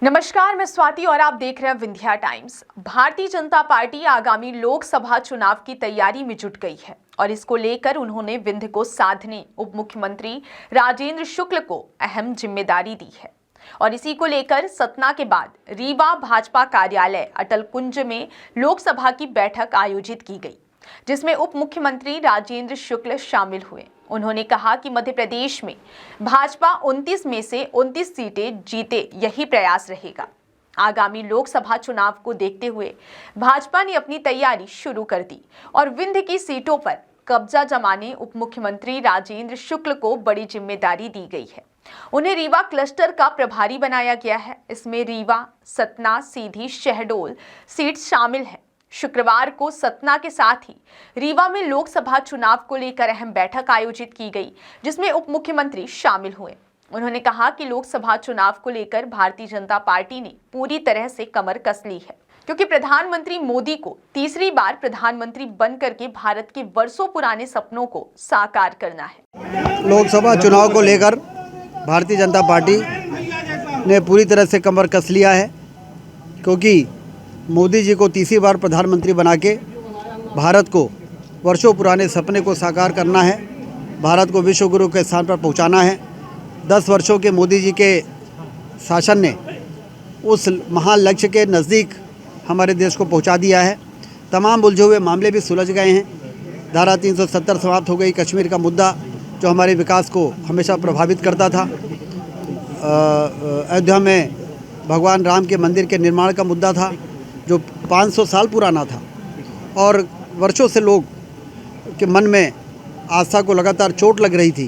नमस्कार, मैं स्वाति और आप देख रहे हैं विंध्या टाइम्स। भारतीय जनता पार्टी आगामी लोकसभा चुनाव की तैयारी में जुट गई है और इसको लेकर उन्होंने विंध्य को साधने उप मुख्यमंत्री राजेंद्र शुक्ल को अहम जिम्मेदारी दी है। और इसी को लेकर सतना के बाद रीवा भाजपा कार्यालय अटल कुंज में लोकसभा की बैठक आयोजित की गई, जिसमें उप मुख्यमंत्री राजेंद्र शुक्ल शामिल हुए। उन्होंने कहा कि मध्य प्रदेश में भाजपा 29 में से 29 सीटें जीते, यही प्रयास रहेगा। आगामी लोकसभा चुनाव को देखते हुए भाजपा ने अपनी तैयारी शुरू कर दी और विंध्य की सीटों पर कब्जा जमाने उप मुख्यमंत्री राजेंद्र शुक्ल को बड़ी जिम्मेदारी दी गई है। उन्हें रीवा क्लस्टर का प्रभारी बनाया गया है। इसमें रीवा, सतना, सीधी, शहडोल सीट शामिल है। शुक्रवार को सतना के साथ ही रीवा में लोकसभा चुनाव को लेकर अहम बैठक आयोजित की गई, जिसमें उप मुख्यमंत्री शामिल हुए। उन्होंने कहा कि लोकसभा चुनाव को लेकर भारतीय जनता पार्टी ने पूरी तरह से कमर कस ली है, क्योंकि प्रधानमंत्री मोदी को तीसरी बार प्रधानमंत्री बनकर के भारत के वर्षों पुराने सपनों को साकार करना है। लोकसभा चुनाव को लेकर भारतीय जनता पार्टी ने पूरी तरह से कमर कस लिया है, क्योंकि मोदी जी को तीसरी बार प्रधानमंत्री बना के भारत को वर्षों पुराने सपने को साकार करना है, भारत को विश्व गुरु के स्थान पर पहुंचाना है। 10 वर्षों के मोदी जी के शासन ने उस महान लक्ष्य के नज़दीक हमारे देश को पहुंचा दिया है। तमाम उलझे हुए मामले भी सुलझ गए हैं। धारा 370 समाप्त हो गई। कश्मीर का मुद्दा जो हमारे विकास को हमेशा प्रभावित करता था, अयोध्या में भगवान राम के मंदिर के निर्माण का मुद्दा था जो 500 साल पुराना था, और वर्षों से लोग के मन में आस्था को लगातार चोट लग रही थी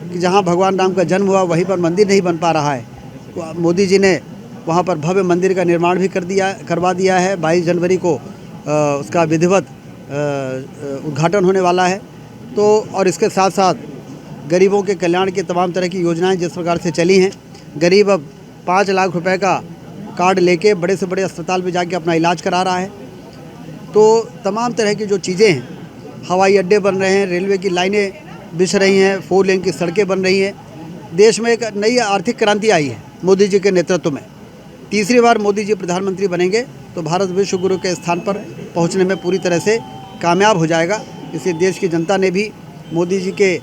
कि जहां भगवान राम का जन्म हुआ वहीं पर मंदिर नहीं बन पा रहा है। तो मोदी जी ने वहां पर भव्य मंदिर का निर्माण भी करवा दिया है। 22 जनवरी को उसका विधिवत उद्घाटन होने वाला है। तो और इसके साथ साथ गरीबों के कल्याण की तमाम तरह की योजनाएं जिस प्रकार से चली हैं, गरीब अब 5 लाख रुपए का कार्ड लेके बड़े से बड़े अस्पताल में जाके अपना इलाज करा रहा है। तो तमाम तरह की जो चीज़ें हैं, हवाई अड्डे बन रहे हैं, रेलवे की लाइनें बिछ रही हैं, 4 लेन की सड़कें बन रही हैं। देश में एक नई आर्थिक क्रांति आई है मोदी जी के नेतृत्व में। तीसरी बार मोदी जी प्रधानमंत्री बनेंगे तो भारत विश्व गुरु के स्थान पर पहुँचने में पूरी तरह से कामयाब हो जाएगा। इसलिए देश की जनता ने भी मोदी जी के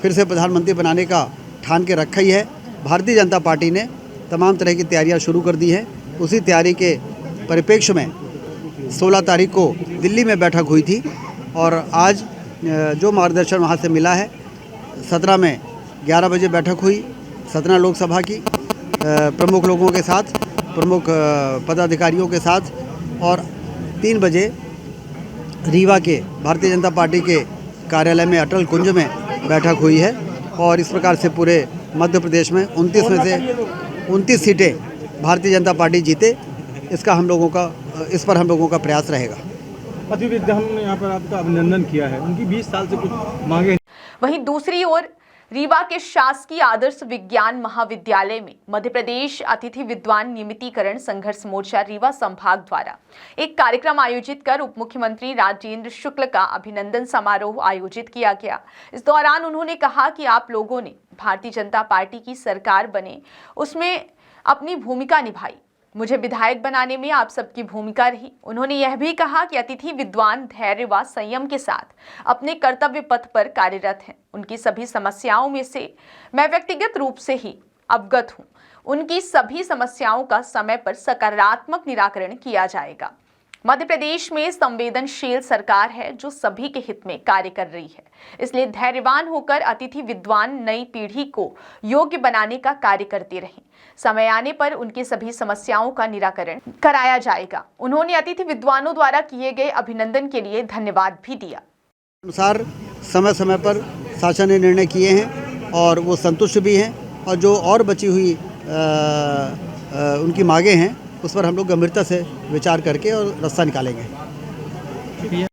फिर से प्रधानमंत्री बनाने का ठान के रखा ही है। भारतीय जनता पार्टी ने तमाम तरह की तैयारियां शुरू कर दी हैं। उसी तैयारी के परिप्रेक्ष्य में 16 तारीख को दिल्ली में बैठक हुई थी और आज जो मार्गदर्शन वहां से मिला है, सतना में 11 बजे बैठक हुई सतना लोकसभा की प्रमुख लोगों के साथ, प्रमुख पदाधिकारियों के साथ, और 3 बजे रीवा के भारतीय जनता पार्टी के कार्यालय में अटल कुंज में बैठक हुई है। और इस प्रकार से पूरे मध्य प्रदेश में 29 में से 29 सीटें भारतीय जनता पार्टी जीते, इस पर हम लोगों का प्रयास रहेगा। अतिविद्या हमने यहाँ पर आपका अभिनंदन किया है, उनकी 20 साल से कुछ मांगे। वहीं दूसरी ओर रीवा के शासकीय आदर्श विज्ञान महाविद्यालय में मध्य प्रदेश अतिथि विद्वान नियमितीकरण संघर्ष मोर्चा रीवा संभाग द्वारा एक कार्यक्रम आयोजित कर उप मुख्यमंत्री राजेंद्र शुक्ल का अभिनंदन समारोह आयोजित किया गया। इस दौरान उन्होंने कहा कि आप लोगों ने भारतीय जनता पार्टी की सरकार बने, उसमें अपनी भूमिका निभाई। मुझे विधायक बनाने में आप सबकी भूमिका रही। उन्होंने यह भी कहा कि अतिथि विद्वान धैर्य व संयम के साथ अपने कर्तव्य पथ पर कार्यरत हैं। उनकी सभी समस्याओं में से मैं व्यक्तिगत रूप से ही अवगत हूं। उनकी सभी समस्याओं का समय पर सकारात्मक निराकरण किया जाएगा। मध्य प्रदेश में संवेदनशील सरकार है जो सभी के हित में कार्य कर रही है, इसलिए धैर्यवान होकर अतिथि विद्वान नई पीढ़ी को योग्य बनाने का कार्य करते रहें। समय आने पर उनकी सभी समस्याओं का निराकरण कराया जाएगा। उन्होंने अतिथि विद्वानों द्वारा किए गए अभिनंदन के लिए धन्यवाद भी दिया। अनुसार समय समय पर शासन ने निर्णय किए हैं और वो संतुष्ट भी हैं, और जो और बची हुई उनकी मांगे हैं उस पर हम लोग गंभीरता से विचार करके और रास्ता निकालेंगे।